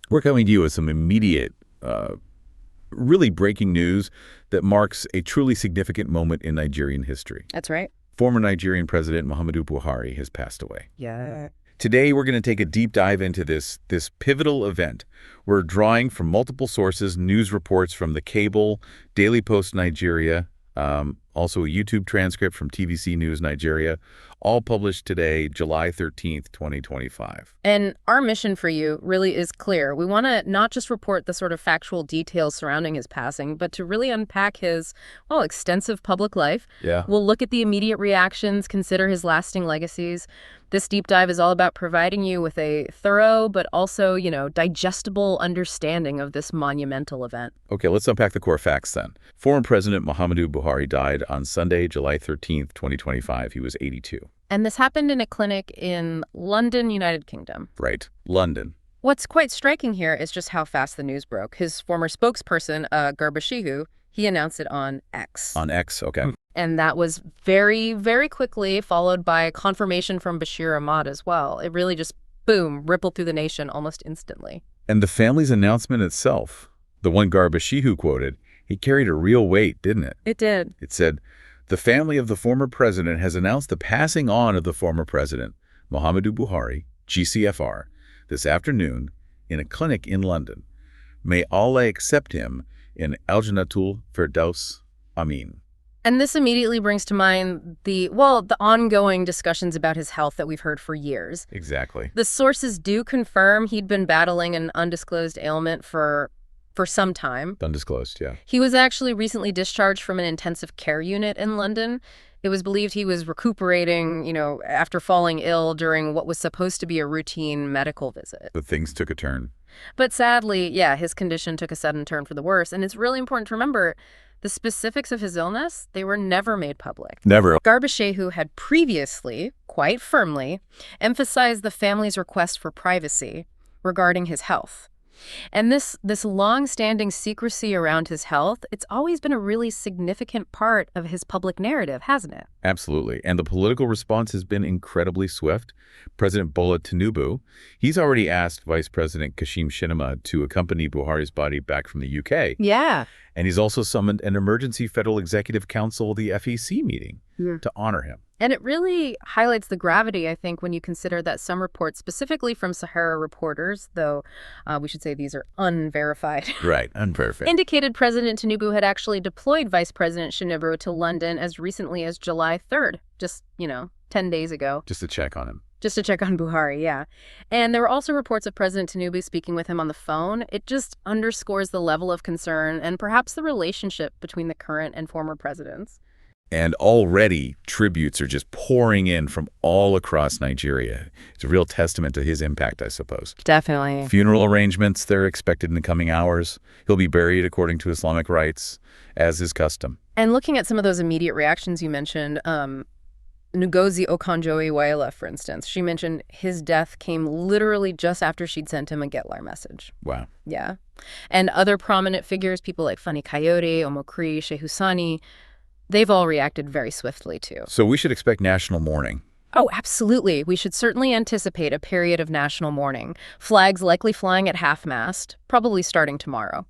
We're coming to you with some immediate, really breaking news that marks a truly significant moment in Nigerian history. That's right. Former Nigerian President Muhammadu Buhari has passed away. Yeah. Today, we're going to take a deep dive into this pivotal event. We're drawing from multiple sources, news reports from the cable, Daily Post Nigeria, also a YouTube transcript from TVC News Nigeria, all published today, July 13th, 2025. And our mission for you really is clear. We want to not just report the sort of factual details surrounding his passing, but to really unpack his, well, extensive public life. Yeah. We'll look at the immediate reactions, consider his lasting legacies. This deep dive is all about providing you with a thorough but also, digestible understanding of this monumental event. Okay, let's unpack the core facts then. Former President Muhammadu Buhari died on Sunday, July 13th, 2025. He was 82. And this happened in a clinic in London, United Kingdom. Right, London. What's quite striking here is just how fast the news broke. His former spokesperson, Garba Shehu, he announced it on X. On X, okay. And that was very, very quickly followed by confirmation from Bashir Ahmad as well. It really just, boom, rippled through the nation almost instantly. And the family's announcement itself, the one Garba Shehu quoted, he carried a real weight, didn't it? It did. It said, "The family of the former president has announced the passing on of the former president, Muhammadu Buhari, GCFR, this afternoon in a clinic in London. May Allah accept him in Al-Jannatul Firdaus. Amin." And this immediately brings to mind the ongoing discussions about his health that we've heard for years. Exactly. The sources do confirm he'd been battling an undisclosed ailment for some time. Undisclosed, yeah. He was actually recently discharged from an intensive care unit in London. It was believed he was recuperating, after falling ill during what was supposed to be a routine medical visit. But things took a turn. But sadly, his condition took a sudden turn for the worse. And it's really important to remember the specifics of his illness, they were never made public. Never. Garba Shehu had previously, quite firmly, emphasized the family's request for privacy regarding his health. And this long-standing secrecy around his health, it's always been a really significant part of his public narrative, hasn't it? Absolutely. And the political response has been incredibly swift. President Tinubu, he's already asked Vice President Kashimshettima to accompany Buhari's body back from the UK. Yeah. And he's also summoned an emergency Federal Executive Council, the FEC meeting, to honor him. And it really highlights the gravity, I think, when you consider that some reports, specifically from Sahara reporters, though we should say these are unverified. Right, unverified. Indicated President Tinubu had actually deployed Vice President Tinubu to London as recently as July 3rd, just, 10 days ago. Just to check on him. Just to check on Buhari, yeah. And there were also reports of President Tinubu speaking with him on the phone. It just underscores the level of concern and perhaps the relationship between the current and former presidents. And already tributes are just pouring in from all across Nigeria. It's a real testament to his impact, I suppose. Definitely. Funeral arrangements, they're expected in the coming hours. He'll be buried according to Islamic rites, as is custom. And looking at some of those immediate reactions you mentioned, Ngozi Okonjo-Iweala, for instance, she mentioned his death came literally just after she'd sent him a Getlar message. Wow. Yeah. And other prominent figures, people like Fani Kayode, Omokri, Shehu Sani, they've all reacted very swiftly, too. So we should expect national mourning. Oh, absolutely. We should certainly anticipate a period of national mourning. Flags likely flying at half-mast, probably starting tomorrow.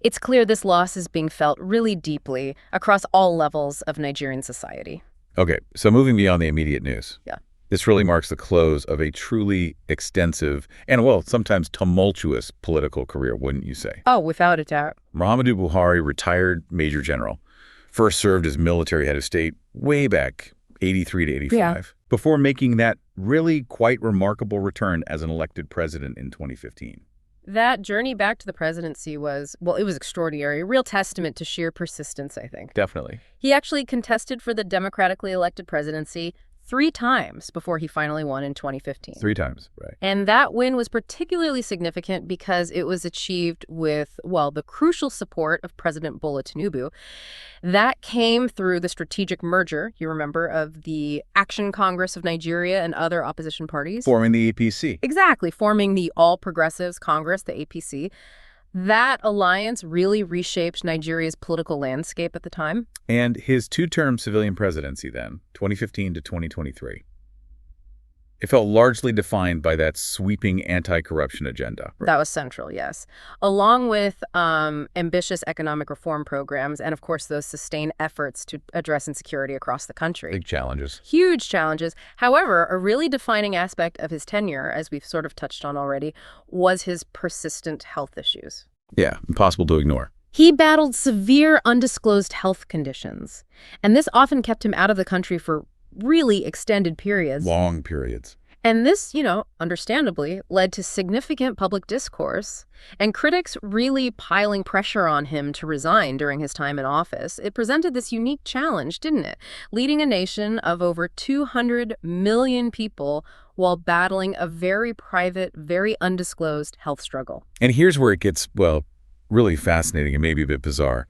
It's clear this loss is being felt really deeply across all levels of Nigerian society. Okay, so moving beyond the immediate news. Yeah. This really marks the close of a truly extensive and, sometimes tumultuous political career, wouldn't you say? Oh, without a doubt. Muhammadu Buhari, retired Major General, first served as military head of state way back, 83 to 85, before making that really quite remarkable return as an elected president in 2015. That journey back to the presidency was, it was extraordinary. A real testament to sheer persistence, I think. Definitely. He actually contested for the democratically elected presidency 3 times before he finally won in 2015. 3 times, right. And that win was particularly significant because it was achieved with, the crucial support of President Bola Tinubu. That came through the strategic merger, you remember, of the Action Congress of Nigeria and other opposition parties. Forming the APC. Exactly, forming the All Progressives Congress, the APC. That alliance really reshaped Nigeria's political landscape at the time. And his 2-term civilian presidency then, 2015 to 2023. It felt largely defined by that sweeping anti-corruption agenda. That was central, yes. Along with ambitious economic reform programs and, of course, those sustained efforts to address insecurity across the country. Big challenges. Huge challenges. However, a really defining aspect of his tenure, as we've sort of touched on already, was his persistent health issues. Yeah, impossible to ignore. He battled severe undisclosed health conditions, and this often kept him out of the country for really extended periods. Long periods. And this, understandably, led to significant public discourse and critics really piling pressure on him to resign during his time in office. It presented this unique challenge, didn't it? Leading a nation of over 200 million people while battling a very private, very undisclosed health struggle. And here's where it gets, well, really fascinating and maybe a bit bizarre.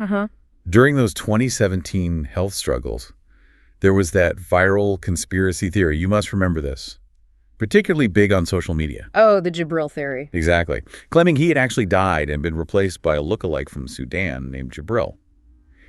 During those 2017 health struggles, there was that viral conspiracy theory. You must remember this. Particularly big on social media. Oh, the Jibril theory. Exactly. Claiming he had actually died and been replaced by a lookalike from Sudan named Jibril.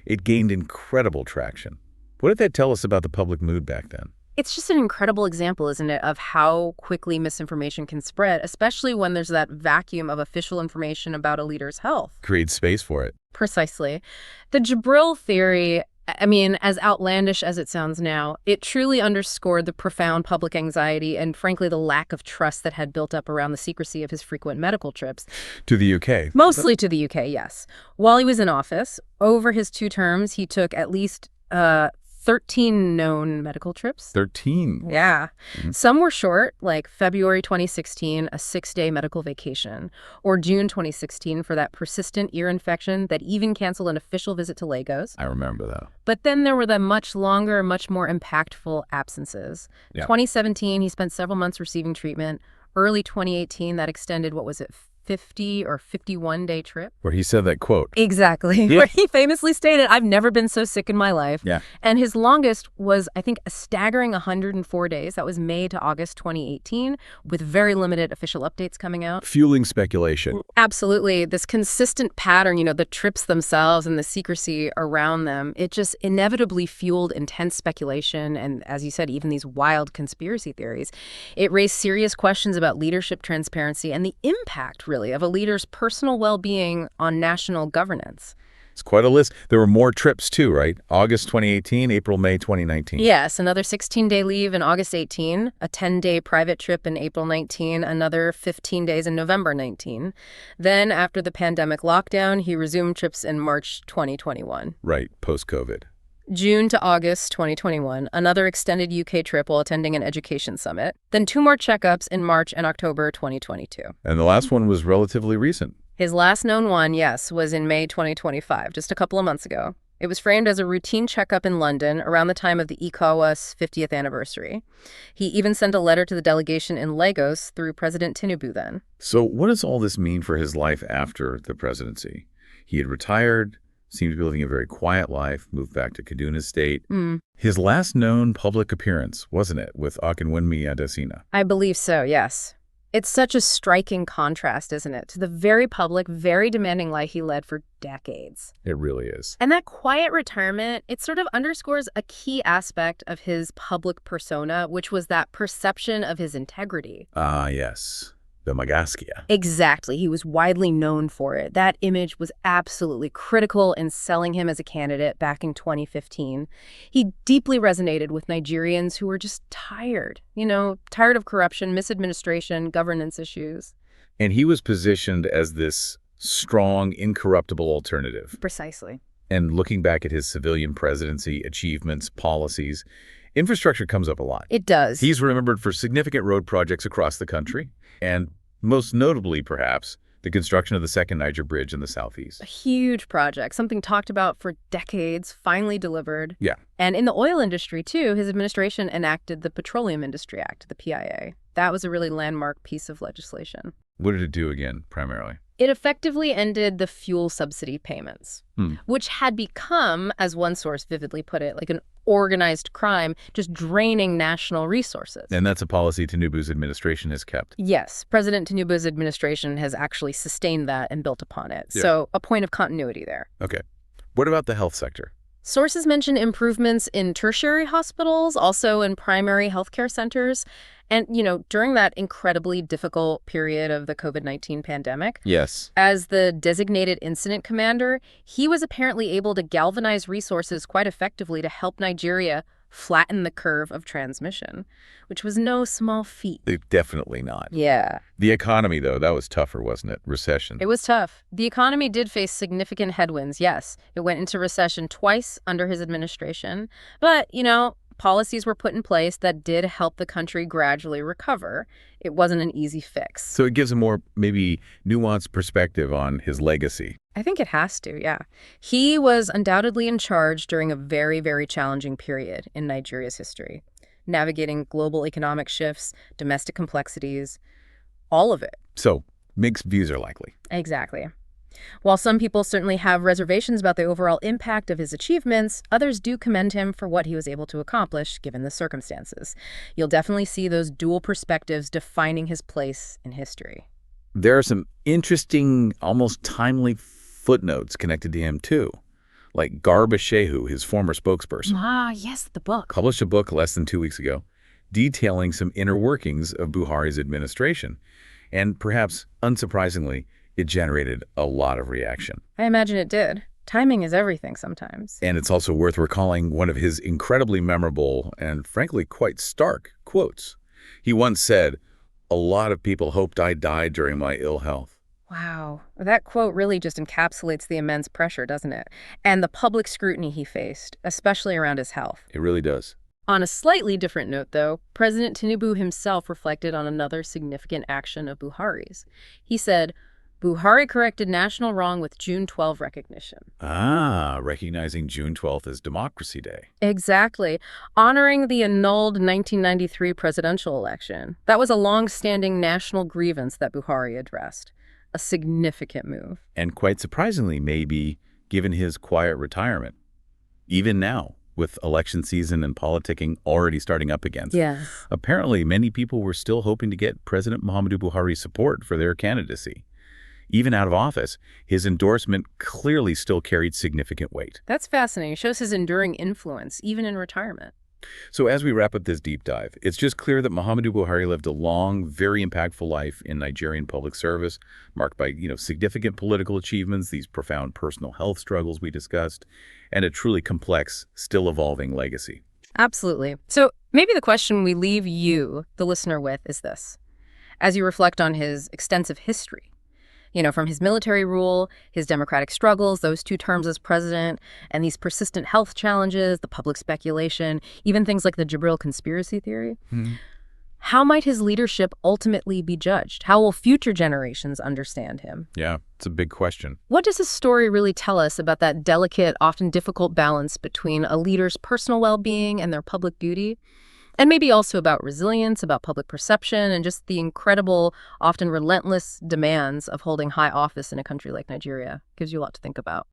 It gained incredible traction. What did that tell us about the public mood back then? It's just an incredible example, isn't it, of how quickly misinformation can spread, especially when there's that vacuum of official information about a leader's health. Create space for it. Precisely. The Jibril theory, as outlandish as it sounds now, it truly underscored the profound public anxiety and, frankly, the lack of trust that had built up around the secrecy of his frequent medical trips. To the UK. Mostly to the UK, yes. While he was in office, over his 2 terms, he took at least 13 known medical trips. 13? Yeah. Some were short, like February 2016, a 6-day medical vacation, or June 2016 for that persistent ear infection that even canceled an official visit to Lagos. I remember that. But then there were the much longer, much more impactful absences. Yeah. 2017, he spent several months receiving treatment. Early 2018, that extended, 50 or 51-day trip. Where he said that quote. Exactly. Yeah. Where he famously stated, "I've never been so sick in my life." Yeah. And his longest was, I think, a staggering 104 days. That was May to August 2018, with very limited official updates coming out. Fueling speculation. Absolutely. This consistent pattern, the trips themselves and the secrecy around them, it just inevitably fueled intense speculation and, as you said, even these wild conspiracy theories. It raised serious questions about leadership transparency and the impact, really, of a leader's personal well-being on national governance. It's quite a list. There were more trips too, right? August 2018, April, May 2019. Yes, another 16-day leave in August 18, a 10-day private trip in April 19, another 15 days in November 19. Then, after the pandemic lockdown, he resumed trips in March 2021. Right, post-COVID. June to August 2021, another extended UK trip while attending an education summit. Then 2 more checkups in March and October 2022. And the last one was relatively recent. His last known one, yes, was in May 2025, just a couple of months ago. It was framed as a routine checkup in London around the time of the ECOWAS 50th anniversary. He even sent a letter to the delegation in Lagos through President Tinubu then. So what does all this mean for his life after the presidency? He had retired, seemed to be living a very quiet life, moved back to Kaduna State. His last known public appearance, wasn't it, with Akinwunmi Adesina? I believe so, yes. It's such a striking contrast, isn't it, to the very public, very demanding life he led for decades. It really is. And that quiet retirement, it sort of underscores a key aspect of his public persona, which was that perception of his integrity. Ah, yes. The Magaskia. Exactly. He was widely known for it. That image was absolutely critical in selling him as a candidate back in 2015. He deeply resonated with Nigerians who were just tired, tired of corruption, misadministration, governance issues. And he was positioned as this strong, incorruptible alternative. Precisely. And looking back at his civilian presidency, achievements, policies, infrastructure comes up a lot. It does. He's remembered for significant road projects across the country, and most notably, perhaps, the construction of the second Niger Bridge in the southeast. A huge project, something talked about for decades, finally delivered. Yeah. And in the oil industry, too, his administration enacted the Petroleum Industry Act, the PIA. That was a really landmark piece of legislation. What did it do again, primarily? It effectively ended the fuel subsidy payments, which had become, as one source vividly put it, like an organized crime, just draining national resources. And that's a policy Tinubu's administration has kept. Yes, President Tinubu's administration has actually sustained that and built upon it. Yeah. So a point of continuity there. Okay. What about the health sector? Sources mention improvements in tertiary hospitals, also in primary healthcare centers. And, during that incredibly difficult period of the COVID-19 pandemic, Yes. as the designated incident commander, he was apparently able to galvanize resources quite effectively to help Nigeria flatten the curve of transmission, which was no small feat. Definitely not. Yeah. The economy, though, that was tougher, wasn't it? Recession. It was tough. The economy did face significant headwinds, yes. It went into recession twice under his administration. But, policies were put in place that did help the country gradually recover. It wasn't an easy fix. So it gives a more maybe nuanced perspective on his legacy. I think it has to, yeah. He was undoubtedly in charge during a very, very challenging period in Nigeria's history, navigating global economic shifts, domestic complexities, all of it. So mixed views are likely. Exactly. While some people certainly have reservations about the overall impact of his achievements, others do commend him for what he was able to accomplish given the circumstances. You'll definitely see those dual perspectives defining his place in history. There are some interesting, almost timely footnotes connected to him, too. Like Garba Shehu, his former spokesperson. Ah, yes, the book. Published a book less than 2 weeks ago detailing some inner workings of Buhari's administration. And perhaps unsurprisingly, it generated a lot of reaction. I imagine it did. Timing is everything sometimes. And it's also worth recalling one of his incredibly memorable and frankly quite stark quotes. He once said, "A lot of people hoped I died during my ill health." Wow. That quote really just encapsulates the immense pressure, doesn't it? And the public scrutiny he faced, especially around his health. It really does. On a slightly different note, though, President Tinubu himself reflected on another significant action of Buhari's. He said, Buhari corrected national wrong with June 12 recognition. Recognizing June 12th as Democracy Day. Exactly. Honoring the annulled 1993 presidential election. That was a long-standing national grievance that Buhari addressed. A significant move. And quite surprisingly, maybe, given his quiet retirement. Even now, with election season and politicking already starting up again. Yeah. Apparently, many people were still hoping to get President Muhammadu Buhari's support for their candidacy. Even out of office, his endorsement clearly still carried significant weight. That's fascinating. It shows his enduring influence, even in retirement. So as we wrap up this deep dive, it's just clear that Muhammadu Buhari lived a long, very impactful life in Nigerian public service, marked by, significant political achievements, these profound personal health struggles we discussed, and a truly complex, still evolving legacy. Absolutely. So maybe the question we leave you, the listener, with is this. As you reflect on his extensive history, from his military rule, his democratic struggles, those 2 terms as president, and these persistent health challenges, the public speculation, even things like the Jibril conspiracy theory. How might his leadership ultimately be judged? How will future generations understand him? Yeah, it's a big question. What does his story really tell us about that delicate, often difficult balance between a leader's personal well-being and their public beauty? And maybe also about resilience, about public perception, and just the incredible, often relentless demands of holding high office in a country like Nigeria. Gives you a lot to think about.